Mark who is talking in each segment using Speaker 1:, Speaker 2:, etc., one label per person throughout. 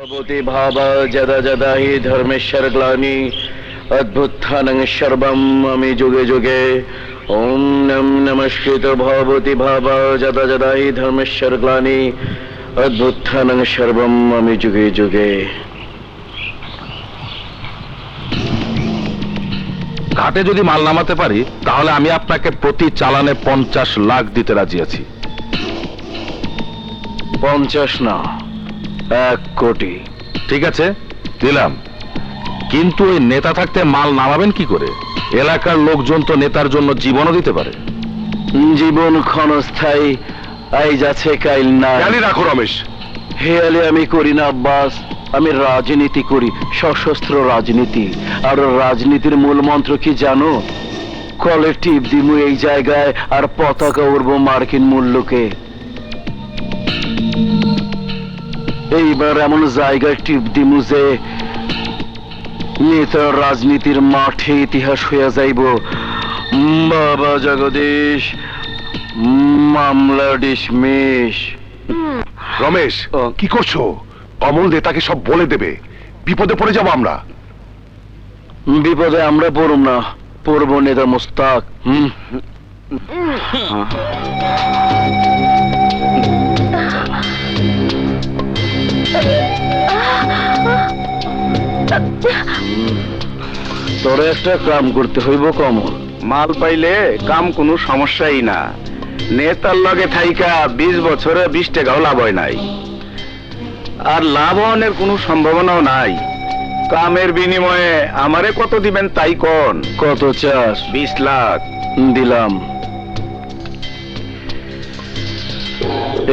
Speaker 1: भवति भावा जदा जदा हि धर्मेश्वर ग्लानि अद्भुत्थानं सर्वम् जुगे जुगे ओम नम नमस्कृत भवति भावा जदा जदा हि धर्मेश्वर ग्लानि अद्भुत्थानं सर्वम् जुगे जुगे।
Speaker 2: ঘাটে যদি মাল নামাতে পারি তাহলে আমি আপনাকে প্রতি চালানে 50 লাখ দিতে রাজি আছি।
Speaker 1: 50 না 1 কোটি।
Speaker 2: ঠিক আছে দিলাম, কিন্তু ওই নেতা থাকতে মাল নামাবেন কি করে? এলাকার লোকজন তো নেতার জন্য জীবনও দিতে পারে।
Speaker 1: জীবন ক্ষণস্থায়ী, আইজ আছে কাইল নাই।
Speaker 2: জানি রাখো রমেশ,
Speaker 1: হেয়ালি আমি করি না আব্বাস, আমি রাজনীতি করি, সশস্ত্র রাজনীতি। আর রাজনীতির মূল মন্ত্র কি জানো? কলেকটিভ দিমু এই জায়গায় আর পতাকা উড়বো মার্কিন মূল্যকে। এইবার এমন জায়গায় টিপ দিমু যে নেতার রাজনীতির মাঠে ইতিহাস হইয়া যাইব। বাবা জগদীশ, মামলা ডিসমিস।
Speaker 2: রমেশ কি করছো? অমল নেতাকে সব বলে দেবে, বিপদে পড়ে যাবো আমরা।
Speaker 1: বিপদে আমরা পড়ব না, পড়ব নেতা মুস্তাক। তোরে একটা কাম করতে হইব কমল।
Speaker 3: মাল পাইলে কাম কোনো সমস্যাই না। নেতার লগে থাইকা 20 বছরে 20 টাকাও লাভ হয় নাই, আর লাভ হওয়ার কোনো সম্ভাবনাও নাই। কামের বিনিময়ে আমারে কত দিবেন তাই কোন?
Speaker 1: কত চাস?
Speaker 3: 20 লাখ
Speaker 1: দিলাম।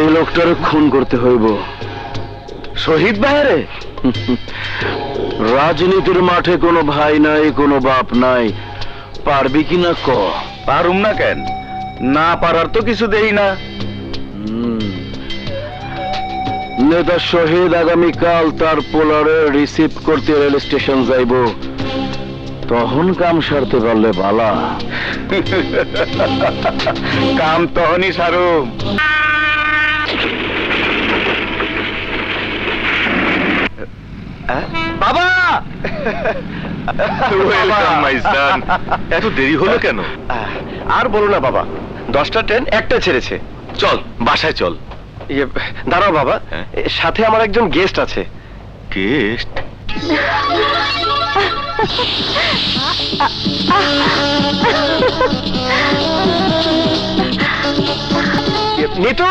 Speaker 1: এই লোকটারে খুন করতে হইব।
Speaker 3: শহীদ ভাইরে?
Speaker 1: রাজনীতির মাঠে কোনো ভাই নাই, কোনো বাপ নাই। পারবি কিনা ক?
Speaker 3: পারুম না কেন? না পারার তো কিছু দেই না।
Speaker 1: নেতা শহীদ আগামীকাল তার পোলারে রিসিভ করতে রেল স্টেশন যাইব, তখন কাম সারতে পারলে বালা।
Speaker 3: কাম তখনই সারুম। বাবা,
Speaker 2: এত দেরি হলো কেন?
Speaker 3: আর বলো না বাবা, 10টা ট্রেন একটা ছেড়েছে।
Speaker 2: চল বাসায় চল।
Speaker 3: দাঁড়াও বাবা, সাথে আমার একজন গেস্ট আছে।
Speaker 2: গেস্ট?
Speaker 3: নিতু,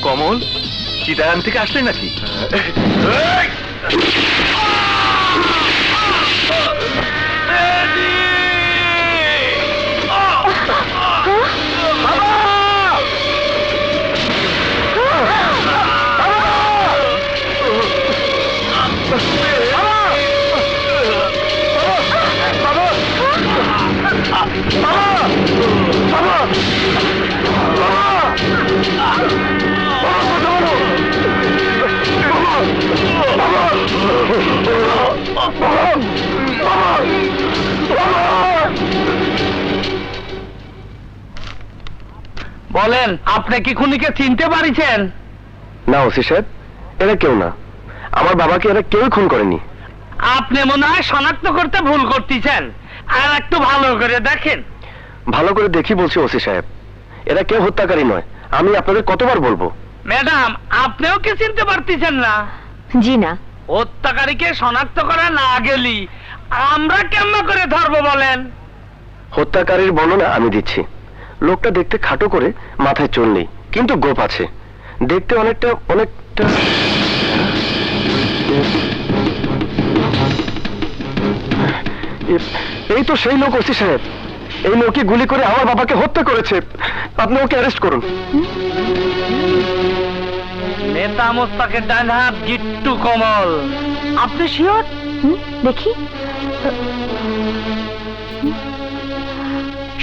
Speaker 2: কমল চিটাগাং থেকে আসলে নাকি?
Speaker 4: বলেন, আপনি কি খুনিকে চিনতে পারিছেন?
Speaker 3: না ওসি সাহেব, এরা কেউ না। আমার বাবাকে এরা কেউ খুন করেনি।
Speaker 4: আপনি মনে হয় শনাক্ত করতে ভুল করতেছেন, আর একটু ভালো করে দেখেন।
Speaker 3: ভালো করে দেখি বলছি ওসি সাহেব, এরা কেউ হত্যাকারী নয়। আমি আপনাদের কতবার বলবো?
Speaker 4: ম্যাডাম, আপনিও কি চিনতে পারতেছেন না?
Speaker 5: জি না।
Speaker 4: হত্যাকারীকে শনাক্ত করা না গেলি আমরা কেমন করে ধরবো বলেন?
Speaker 3: হত্যাকারীর বর্ণনা আমি দিচ্ছি। লোকটা দেখতে খাটো করে, মাথায় চুল নেই, কিন্তু গোপ আছে। দেখতে অনেকটা এই তো সেই লোক ওসি সাহেব। এই লোকই গুলি করে আমার বাবাকে হত্যা করেছে। আপনি ওকে অ্যারেস্ট করুন।
Speaker 4: নেতা মোস্তাকের ডান হাত গিট্টু কমল। আপনি শিওর?
Speaker 5: দেখি।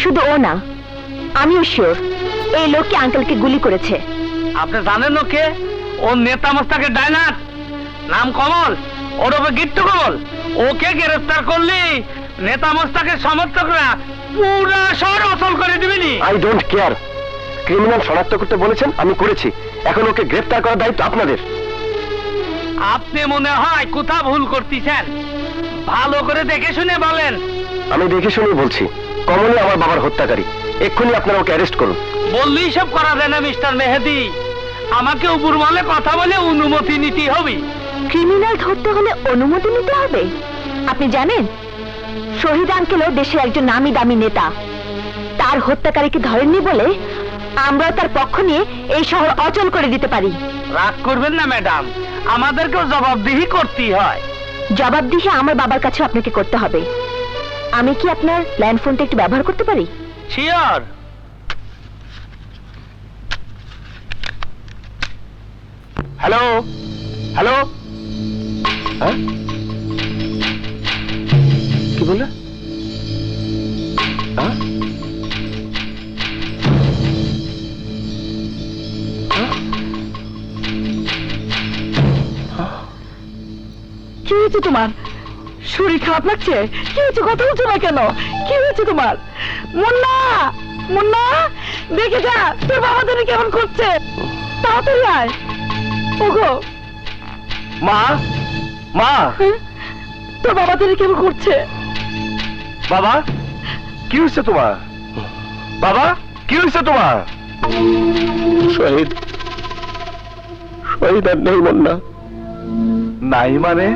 Speaker 5: শুধু ও না, আমিও শিওর এই লোককে আঙ্কেলকে গুলি করেছে।
Speaker 4: আপনি জানেন ওকে? ও নেতা মোস্তাকের ডান হাত, নাম কমল। ওরবে গিট্টু কমল, ওকে গ্রেফতার করলি নেতা মোস্তাকের সমর্থকরা পুরা শহর অচল করে দিবেনি।
Speaker 3: I don't care. ক্রিমিনাল শনাক্ত করতে বলেছেন, আমি করেছি। এখন ওকে গ্রেফতার করার দায়িত্ব আপনাদের।
Speaker 4: আপনি মনে হয় কোথা ভুল করতেছেন, ভালো করে দেখে শুনে বলেন।
Speaker 3: আমি দেখে শুনেই বলছি, কমলই আমার বাবার হত্যাকারী। এক্ষুনি আপনারা ওকে অ্যারেস্ট করুন।
Speaker 4: বললেই সব করা যায় না মিস্টার মেহেদি, আমাকে উপর বলে কথা বলে অনুমতি নিতে হবে।
Speaker 5: ক্রিমিনাল ধরতে হলে অনুমতি নিতে হবে? আপনি জানেন শহীদ আঙ্কেলও দেশের একজন নামি দামি নেতা। তার হত্যাকারীকে ধরেননি বলে আমরা তার পক্ষ নিয়ে এই শহর অচল করে দিতে পারি।
Speaker 4: রাগ করবেন না ম্যাডাম, আমাদেরকেও জবাবদিহি করতেই হয়।
Speaker 5: জবাবদিহি আমার বাবার কাছে আপনাকে করতে হবে। আমি কি আপনার ল্যান্ড ফোনটা একটু ব্যবহার করতে পারি?
Speaker 4: শিওর।
Speaker 3: Hello, hello. হ্যাঁ, কি বললে? হ্যাঁ?
Speaker 5: কি হয়েছে তোমার? শরীর খারাপ লাগছে? কি হয়েছে? কথা বলছো না কেন? কি হয়েছে তোমার? মুন্না, মুন্না, দেখে যা তোর বাবা তোর কেমন করছে। তাড়াতাড়ি আয়। ওগো
Speaker 3: মা, মা,
Speaker 5: তোর বাবা তোর কেমন করছে?
Speaker 3: বাবা, কি হয়েছে তোমার? বাবা, কি হয়েছে তোমার? শহীদ, শহীদ আর নেই মুন্না। নাই মানে?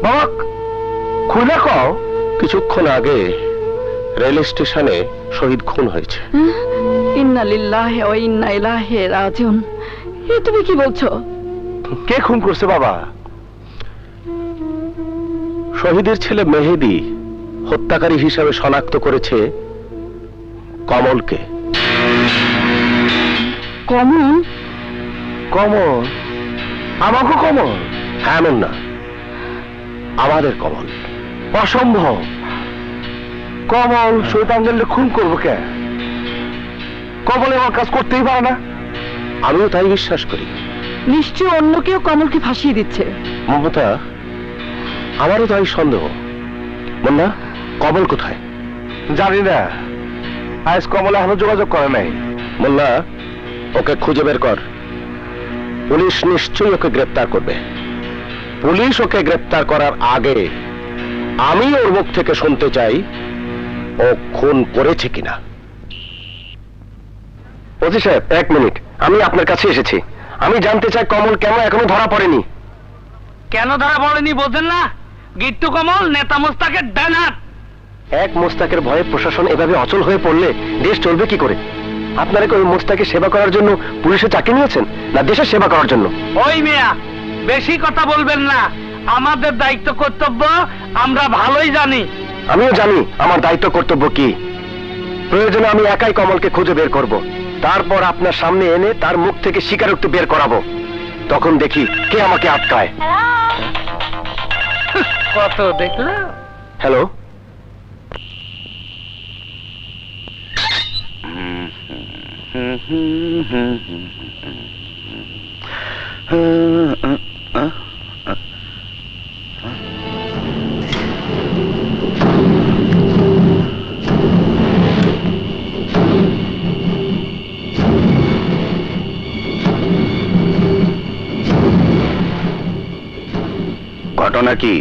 Speaker 3: বাবা, খুলে কও। কিছুক্ষণ আগে রেল স্টেশনে শহীদ খুন হয়েছে।
Speaker 5: ইন্না লিল্লাহি ওয়া ইন্না ইলাইহি রাজিউন। এ তুমি কি বলছো?
Speaker 3: কে খুন করছে বাবা? শহীদের ছেলে মেহেদি হত্যাকারী হিসাবে শনাক্ত করেছে কমলকে।
Speaker 5: কমল?
Speaker 3: কমল? আমাকে কমল? হ্যাঁ মুন্না, আমাদের কমল। অসম্ভব। কমল শহীদ আঙ্কেলকে খুন করবো কে? কমল আমার কাজ করতেই পারে না। আমিও তাই বিশ্বাস করি।
Speaker 5: নিশ্চয় অন্য কেউ কমলকে ফাঁসিয়ে দিচ্ছে।
Speaker 3: মমতা, আমারও তাই সন্দেহ। মুন্না, কমল কোথায়? জানি না, আজ কমল এখনো যোগাযোগ করে নাই। মোল্লা, ওকে খুঁজে বের কর। পুলিশ নিশ্চয়ই ওকে গ্রেপ্তার করবে। পুলিশ ওকে গ্রেপ্তার করার আগে আমি ওর মুখ থেকে শুনতে চাই ও খুন করেছে কিনা। ওসি সাহেব, এক মিনিট, আমি আপনার কাছে এসেছি। আমি জানতে চাই কমল কেন এখনো ধরা পড়েনি।
Speaker 4: কেন ধরা পড়েনি বোঝেন না? গিট্টু কমল নেতা মোস্তাকের ডান হাত।
Speaker 3: এক মোস্তাকের ভয়ে প্রশাসন এভাবে অচল হয়ে পড়লে দেশ চলবে কি করে? আপনারা কি ওই মোস্তাকে সেবা করার জন্য পুলিশে চাকরি নিয়েছেন, না দেশের সেবা করার জন্য?
Speaker 4: ওই মিয়া, বেশি কথা বলবেন না। আমাদের দায়িত্ব কর্তব্য আমরা ভালোই জানি।
Speaker 3: আমিও জানি আমার দায়িত্ব কর্তব্য কি। প্রয়োজনে আমি একাই কমলকে খুঁজে বের করব। তারপর আপনার সামনে এনে তার মুখ থেকে স্বীকারোক্তি বের করাবো। তখন দেখি কে আমাকে আটকায়।
Speaker 4: কত দেখলো?
Speaker 3: হ্যালো, ঘটনা কি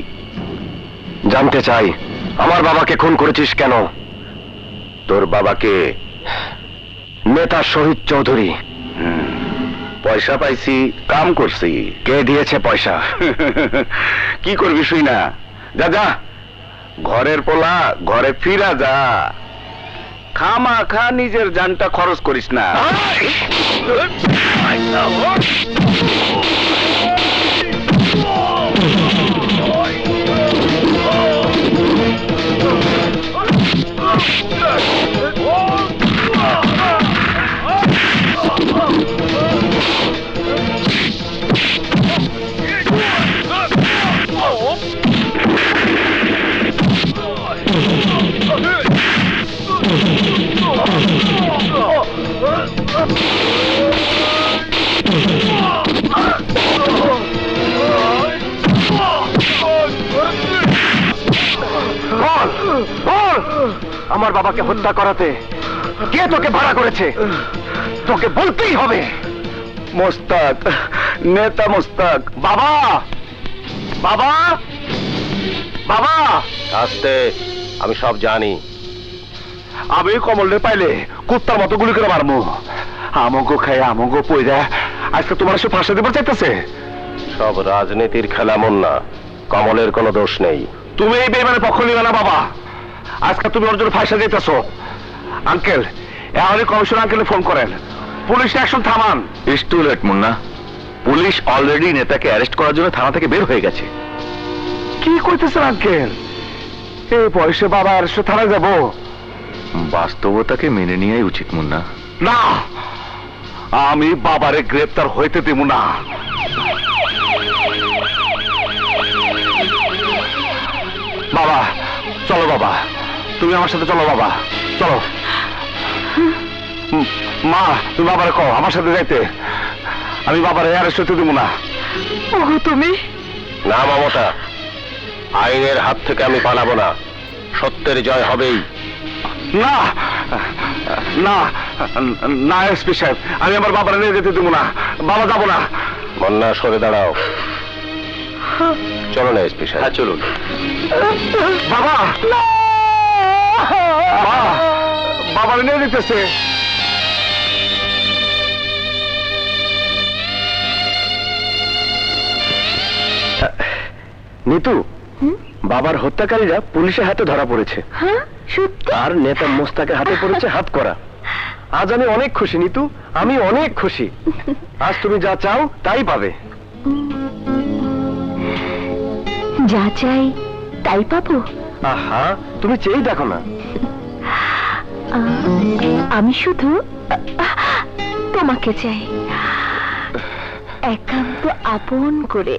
Speaker 3: জানতে চাই। আমার বাবাকে খুন করেছিস কেন? তোর বাবাকে নেতা শহীদ চৌধুরী। পয়সা পাইছি, কাম করছি। কে দিয়েছে পয়সা? কি করবি শুই না? যা যা, ঘরের পোলা ঘরে ফিরা যা। খামা খা নিজের জানটা খরচ করিস না। আমার বাবাকে হত্যা করাতে কে তোকে ভাড়া করেছে তোকে বলতেই হবে। মোস্তাক, নেতা মোস্তাক। বাবা, বাবা, বাবা।
Speaker 1: আস্তে, আমি সব জানি।
Speaker 3: আমি কমলে পাইলে কুত্তার মতো গুলি করে মারমু। আমগো খাই আমগো পয়রা আজকে তোমার সে ফাঁসা দিবার চাইতেছে।
Speaker 1: সব রাজনীতির খেলা মুন্না, কমলের কোনো দোষ নেই।
Speaker 3: তুমি এই বেইমানের পক্ষ নিবে না বাবা। আজকে তুমি ওর জন্য ফাঁসা দিতেছো। আঙ্কেল, এখনই কমিশনার আঙ্কেলে ফোন করেন, পুলিশ অ্যাকশন থামান।
Speaker 2: It's too late Munna, police already নেতাকে অ্যারেস্ট করার জন্য থানা থেকে বের হয়ে গেছে।
Speaker 3: কি করতেছেন আঙ্কেল? এই বয়সে বাবা আর থানায় যাব?
Speaker 2: বাস্তবতাকে মেনে নেওয়াই উচিত মুন্না।
Speaker 3: না, আমি বাবারে গ্রেপ্তার হইতে দেব না। বাবা চলো, বাবা তুমি আমার সাথে চলো। বাবা চলো। মা, তুমি বাবারে কও আমার সাথে যাইতে। আমি বাবারে অ্যারেস্ট হইতে দেব না।
Speaker 5: ওগো তুমি,
Speaker 1: না মমতা, আইনের হাত থেকে আমি পালাবো না। সত্যের জয় হবেই।
Speaker 3: না না না এসপি সাহেব, আমি আমার বাবারে নিয়ে যেতে দেব না। বাবা যাবো না।
Speaker 1: মন্না, সরে দাঁড়াও। চলো না এসপি সাহেব। চলুন।
Speaker 3: বাবা, মা, বাবারে নিয়ে যেতেছে। নিতু, বাবার হত্যাকারীরা পুলিশের হাতে ধরা পড়েছে।
Speaker 5: হ্যাঁ সত্যি?
Speaker 3: আর নেতা মোস্তাকের হাতে পড়েছে হাত করা। আজ আমি অনেক খুশি নিতু, আমি অনেক খুশি। আজ তুমি যা চাও তাই পাবে।
Speaker 5: যা চাই তাই পাবো?
Speaker 3: আহা, তুমি চেয়েই দেখো না।
Speaker 5: আমি শুধু তোমাকে চাই, একান্ত আপন করে।